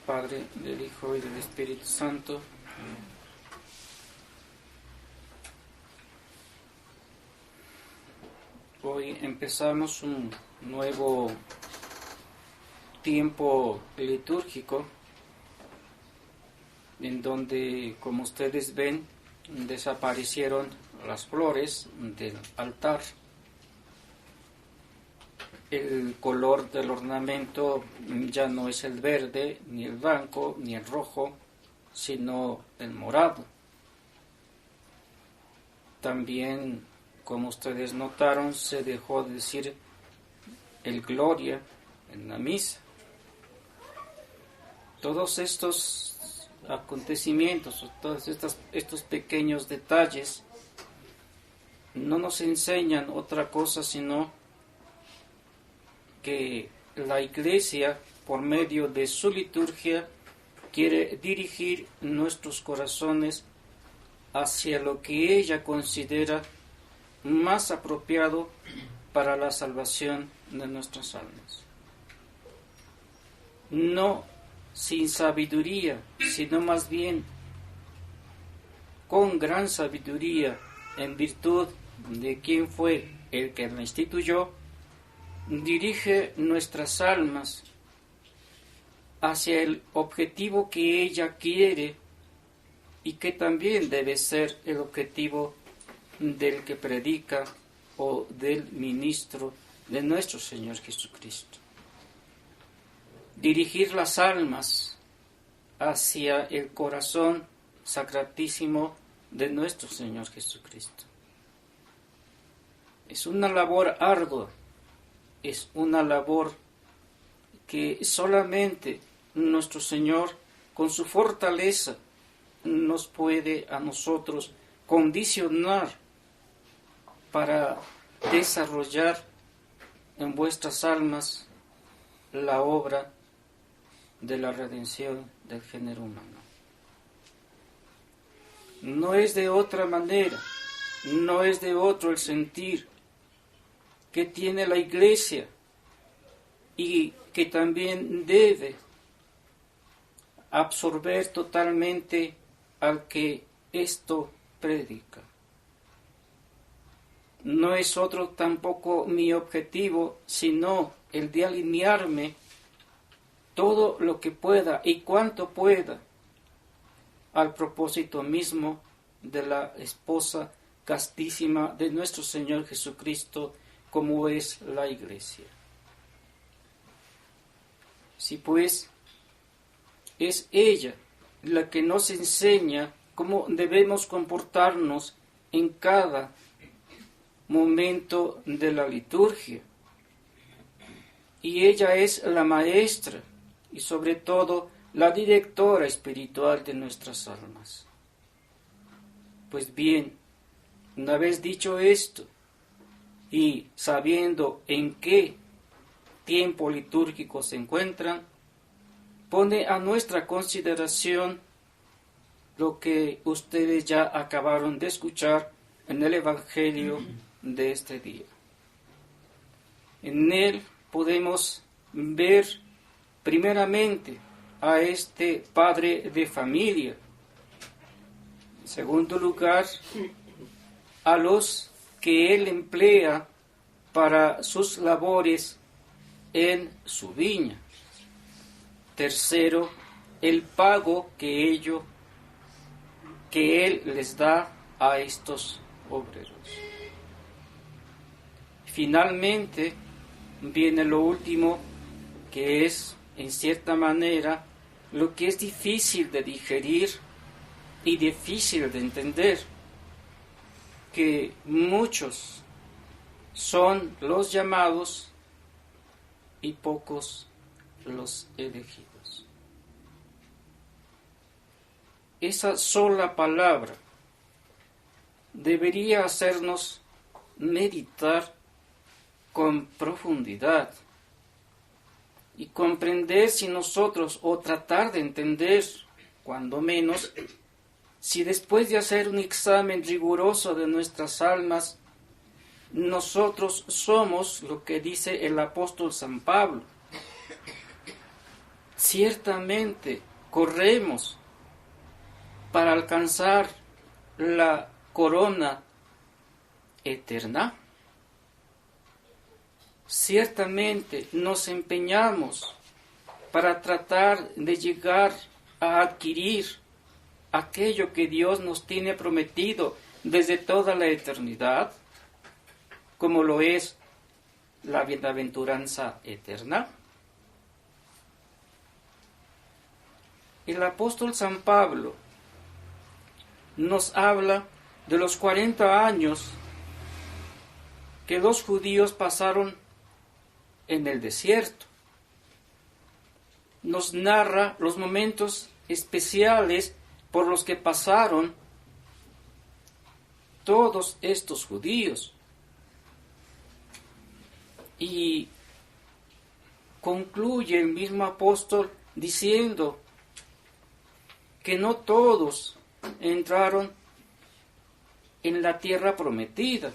Padre, del Hijo y del Espíritu Santo. Hoy empezamos un nuevo tiempo litúrgico en donde, como ustedes ven, desaparecieron las flores del altar. El color del ornamento ya no es el verde, ni el blanco, ni el rojo, sino el morado. También, como ustedes notaron, se dejó de decir el Gloria en la misa. Todos estos acontecimientos, todos estos pequeños detalles, no nos enseñan otra cosa sino que la Iglesia, por medio de su liturgia, quiere dirigir nuestros corazones hacia lo que ella considera más apropiado para la salvación de nuestras almas. No sin sabiduría, sino más bien con gran sabiduría, en virtud de quien fue el que la instituyó, dirige nuestras almas hacia el objetivo que ella quiere y que también debe ser el objetivo del que predica o del ministro de nuestro Señor Jesucristo. Dirigir las almas hacia el corazón sacratísimo de nuestro Señor Jesucristo. Es una labor ardua, es una labor que solamente nuestro Señor, con su fortaleza, nos puede a nosotros condicionar para desarrollar en vuestras almas la obra de la redención del género humano. No es de otra manera, no es de otro el sentir que tiene la Iglesia y que también debe absorber totalmente al que esto predica. No es otro tampoco mi objetivo, sino el de alinearme todo lo que pueda y cuanto pueda al propósito mismo de la esposa castísima de nuestro Señor Jesucristo, como es la Iglesia. Si pues es ella la que nos enseña cómo debemos comportarnos en cada momento de la liturgia, y ella es la maestra y sobre todo la directora espiritual de nuestras almas. Pues bien, una vez dicho esto, y sabiendo en qué tiempo litúrgico se encuentran, pone a nuestra consideración lo que ustedes ya acabaron de escuchar en el Evangelio de este día. En él podemos ver primeramente a este padre de familia, en segundo lugar a los que él emplea para sus labores en su viña. Tercero, el pago que él les da a estos obreros. Finalmente, viene lo último, que es, en cierta manera, lo que es difícil de digerir y difícil de entender, que muchos son los llamados y pocos los elegidos. Esa sola palabra debería hacernos meditar con profundidad y comprender si nosotros, o tratar de entender, cuando menos, si después de hacer un examen riguroso de nuestras almas, nosotros somos lo que dice el apóstol San Pablo, ciertamente corremos para alcanzar la corona eterna. Ciertamente nos empeñamos para tratar de llegar a adquirir aquello que Dios nos tiene prometido desde toda la eternidad, como lo es la bienaventuranza eterna. El apóstol San Pablo nos habla de los 40 años que los judíos pasaron en el desierto. Nos narra los momentos especiales por los que pasaron todos estos judíos. Y concluye el mismo apóstol diciendo que no todos entraron en la tierra prometida.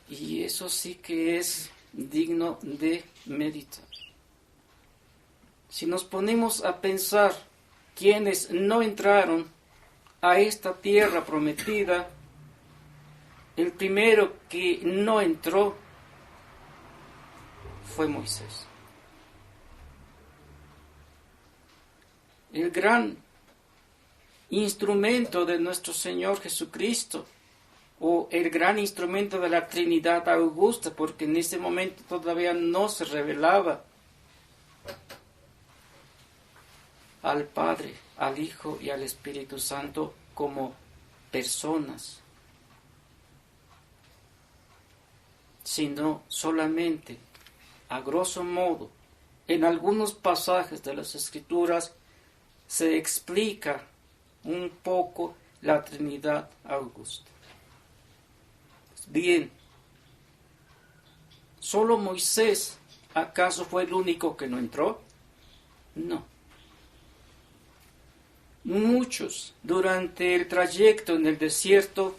Y eso sí que es digno de meditar. Si nos ponemos a pensar quienes no entraron a esta tierra prometida, el primero que no entró fue Moisés. El gran instrumento de nuestro Señor Jesucristo, o el gran instrumento de la Trinidad Augusta, porque en ese momento todavía no se revelaba al Padre, al Hijo y al Espíritu Santo como personas, sino solamente, a grosso modo, en algunos pasajes de las Escrituras se explica un poco la Trinidad Augusta. Bien, ¿solo Moisés acaso fue el único que no entró? No. Muchos durante el trayecto en el desierto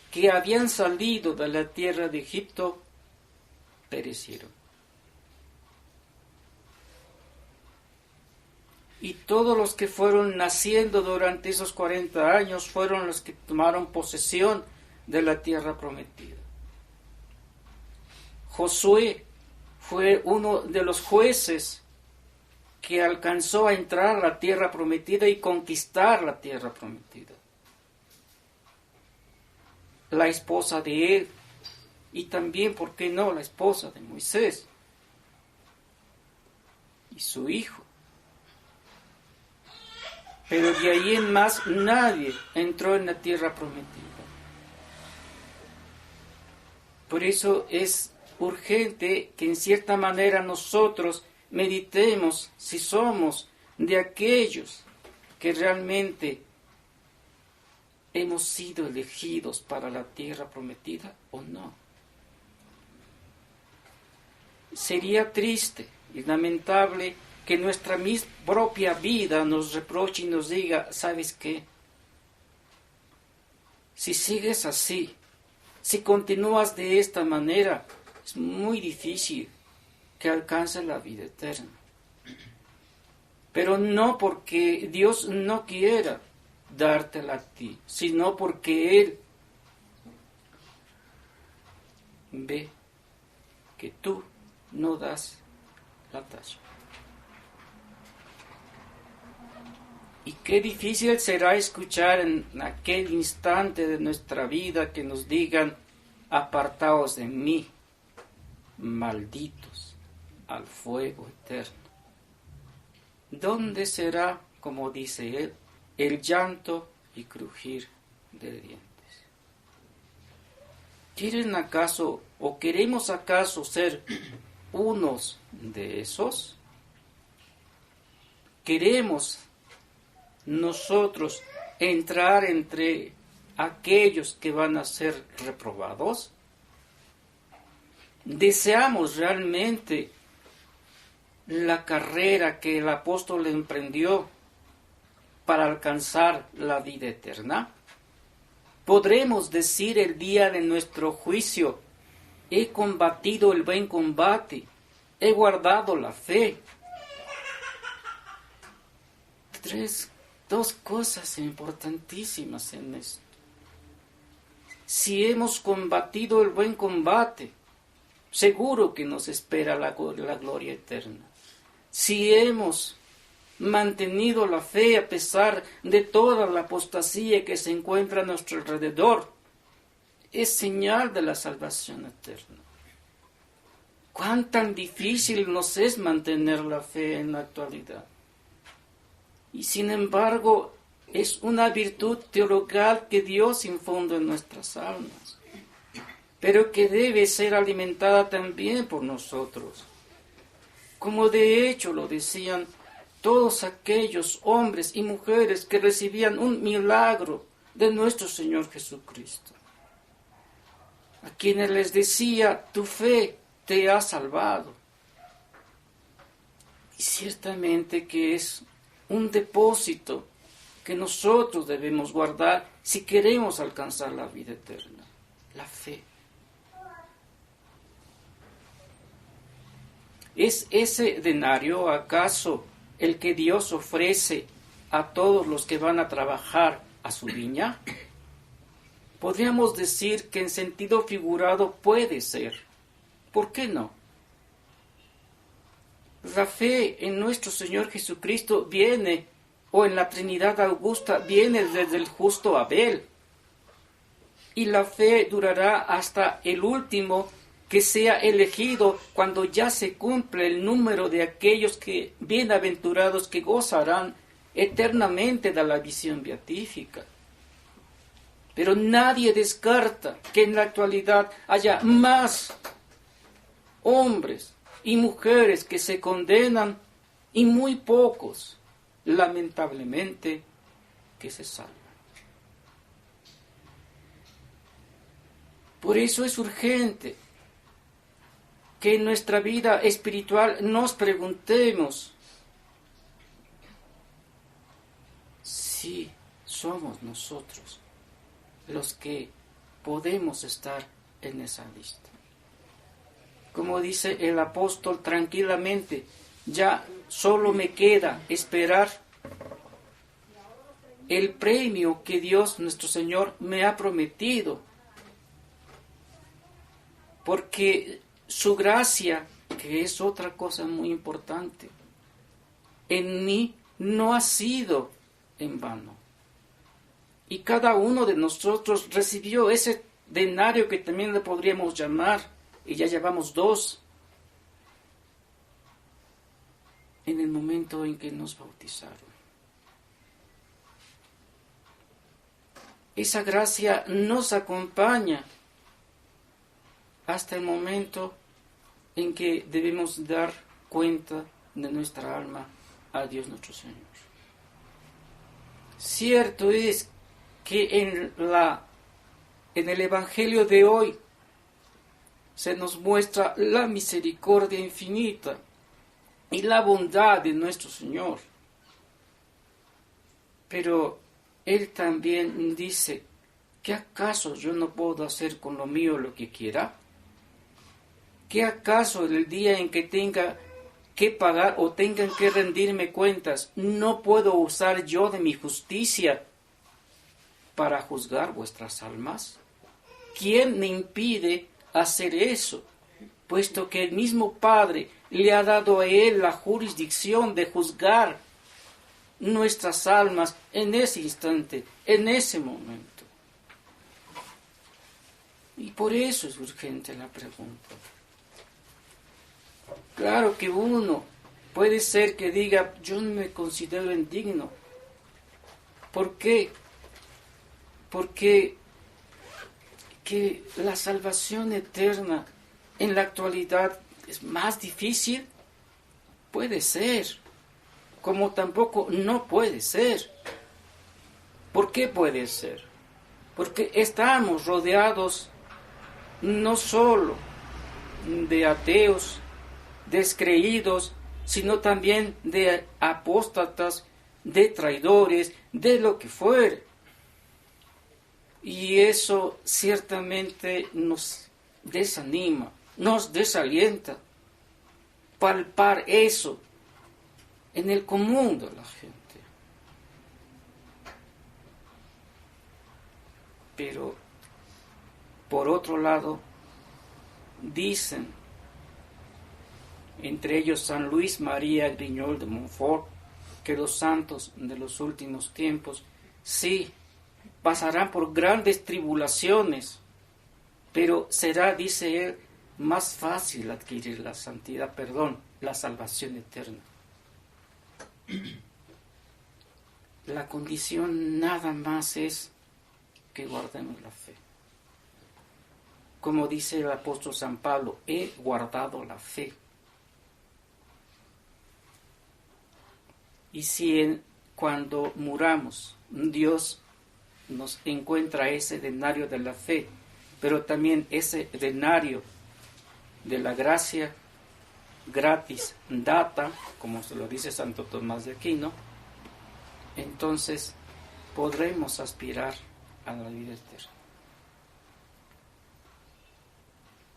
que habían salido de la tierra de Egipto perecieron. Y todos los que fueron naciendo durante esos 40 años fueron los que tomaron posesión de la tierra prometida. Josué fue uno de los jueces que alcanzó a entrar a la tierra prometida y conquistar la tierra prometida. La esposa de él, y también, ¿por qué no?, la esposa de Moisés y su hijo. Pero de ahí en más nadie entró en la tierra prometida. Por eso es urgente que en cierta manera nosotros meditemos si somos de aquellos que realmente hemos sido elegidos para la tierra prometida o no. Sería triste y lamentable que nuestra misma propia vida nos reproche y nos diga, ¿sabes qué? Si sigues así, si continúas de esta manera, es muy difícil que alcances la vida eterna. Pero no porque Dios no quiera dártela a ti, sino porque Él ve que tú no das la talla. Y qué difícil será escuchar en aquel instante de nuestra vida que nos digan, apartaos de mí, malditos, al fuego eterno. ¿Dónde será, como dice él, el llanto y crujir de dientes? ¿Quieren acaso o queremos acaso ser unos de esos? ¿Queremos nosotros entrar entre aquellos que van a ser reprobados? ¿Deseamos realmente la carrera que el apóstol emprendió para alcanzar la vida eterna? ¿Podremos decir el día de nuestro juicio, he combatido el buen combate, he guardado la fe. Dos cosas importantísimas en esto. Si hemos combatido el buen combate, seguro que nos espera la gloria eterna. Si hemos mantenido la fe a pesar de toda la apostasía que se encuentra a nuestro alrededor, es señal de la salvación eterna. ¿Cuán tan difícil nos es mantener la fe en la actualidad? Y sin embargo, es una virtud teologal que Dios infunde en nuestras almas, pero que debe ser alimentada también por nosotros. Como de hecho lo decían todos aquellos hombres y mujeres que recibían un milagro de nuestro Señor Jesucristo, a quienes les decía: tu fe te ha salvado. Y ciertamente que es un depósito que nosotros debemos guardar si queremos alcanzar la vida eterna, la fe. ¿Es ese denario acaso el que Dios ofrece a todos los que van a trabajar a su viña? Podríamos decir que en sentido figurado puede ser. ¿Por qué no? La fe en nuestro Señor Jesucristo viene, o en la Trinidad Augusta, viene desde el justo Abel. Y la fe durará hasta el último que sea elegido, cuando ya se cumple el número de aquellos que bienaventurados que gozarán eternamente de la visión beatífica. Pero nadie descarta que en la actualidad haya más hombres y mujeres que se condenan y muy pocos, lamentablemente, que se salvan. Por eso es urgente que en nuestra vida espiritual nos preguntemos si somos nosotros los que podemos estar en esa lista. Como dice el apóstol tranquilamente, ya solo me queda esperar el premio que Dios nuestro Señor me ha prometido, porque su gracia, que es otra cosa muy importante, en mí no ha sido en vano. Y cada uno de nosotros recibió ese denario que también le podríamos llamar, y ya llevamos 2, en el momento en que nos bautizaron. Esa gracia nos acompaña hasta el momento en que debemos dar cuenta de nuestra alma a Dios nuestro Señor. Cierto es que en el Evangelio de hoy se nos muestra la misericordia infinita y la bondad de nuestro Señor. Pero Él también dice: ¿qué acaso yo no puedo hacer con lo mío lo que quiera? ¿Qué acaso en el día en que tenga que pagar o tengan que rendirme cuentas, no puedo usar yo de mi justicia para juzgar vuestras almas? ¿Quién me impide hacer eso? Puesto que el mismo Padre le ha dado a Él la jurisdicción de juzgar nuestras almas en ese instante, en ese momento. Y por eso es urgente la pregunta. Claro que uno puede ser que diga: yo no me considero indigno. ¿Por qué? Porque que la salvación eterna en la actualidad es más difícil. Puede ser, como tampoco no puede ser. ¿Por qué puede ser? Porque estamos rodeados no solo de ateos, descreídos, sino también de apóstatas, de traidores, de lo que fuere. Y eso ciertamente nos desanima, nos desalienta palpar eso en el común de la gente. Pero, por otro lado, dicen, entre ellos San Luis María Griñol de Montfort, que los santos de los últimos tiempos, sí, pasarán por grandes tribulaciones, pero será, dice él, más fácil adquirir la santidad, la salvación eterna. La condición nada más es que guardemos la fe. Como dice el apóstol San Pablo, he guardado la fe. Y si cuando muramos, Dios nos encuentra ese denario de la fe, pero también ese denario de la gracia gratis data, como se lo dice Santo Tomás de Aquino, entonces podremos aspirar a la vida eterna.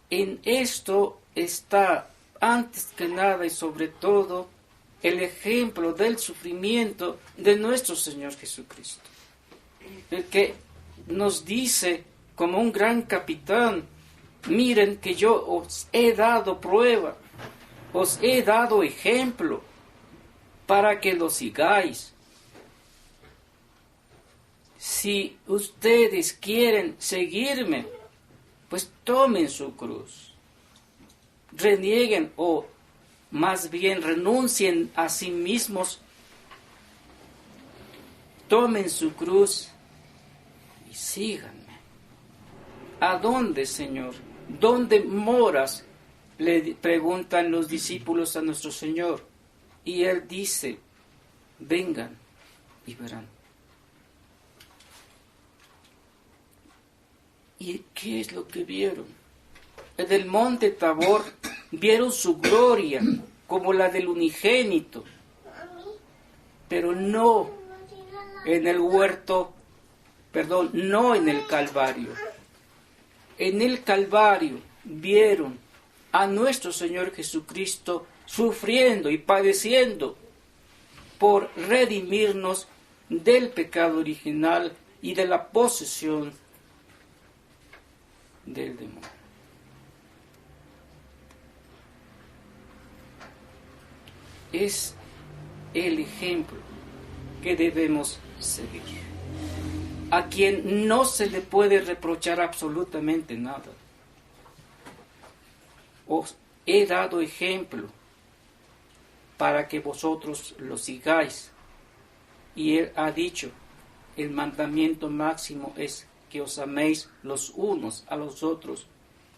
En esto está, antes que nada y sobre todo, el ejemplo del sufrimiento de nuestro Señor Jesucristo, el que nos dice como un gran capitán: miren que yo os he dado prueba, os he dado ejemplo para que lo sigáis. Si ustedes quieren seguirme, pues tomen su cruz, renieguen o más bien renuncien a sí mismos, tomen su cruz y síganme. ¿A dónde, Señor? ¿Dónde moras?, le preguntan los discípulos a nuestro Señor. Y Él dice: vengan y verán. ¿Y qué es lo que vieron? En el monte Tabor vieron su gloria como la del unigénito, pero no en el huerto, no en el Calvario. En el Calvario vieron a nuestro Señor Jesucristo sufriendo y padeciendo por redimirnos del pecado original y de la posesión del demonio. Es el ejemplo que debemos seguir, a quien no se le puede reprochar absolutamente nada. Os he dado ejemplo para que vosotros lo sigáis. Y Él ha dicho, el mandamiento máximo es que os améis los unos a los otros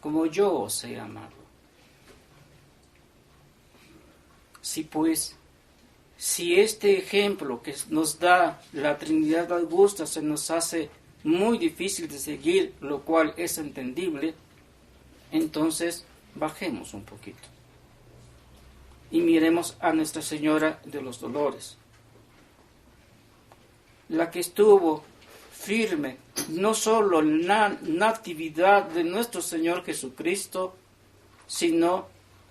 como yo os he amado. Si este ejemplo que nos da la Trinidad Augusta se nos hace muy difícil de seguir, lo cual es entendible, entonces bajemos un poquito y miremos a Nuestra Señora de los Dolores, la que estuvo firme no solo en la natividad de nuestro Señor Jesucristo, sino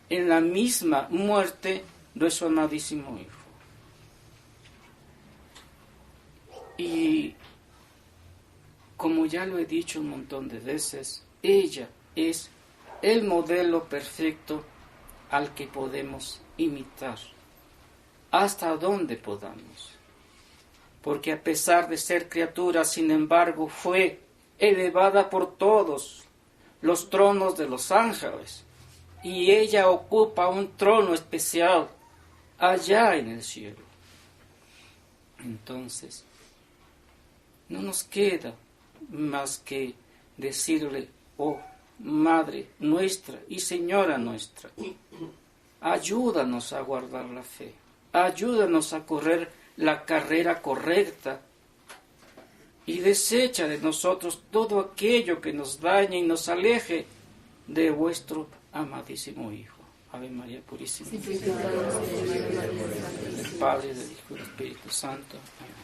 en la misma muerte de su amadísimo Hijo. Y como ya lo he dicho un montón de veces, ella es el modelo perfecto al que podemos imitar, hasta donde podamos. Porque a pesar de ser criatura, sin embargo, fue elevada por todos los tronos de los ángeles, y ella ocupa un trono especial allá en el cielo. Entonces, no nos queda más que decirle: oh Madre nuestra y Señora nuestra, ayúdanos a guardar la fe, ayúdanos a correr la carrera correcta y desecha de nosotros todo aquello que nos dañe y nos aleje de vuestro amadísimo Hijo. Ave María Purísima. Del Padre, del Hijo y del Espíritu Santo. Amén.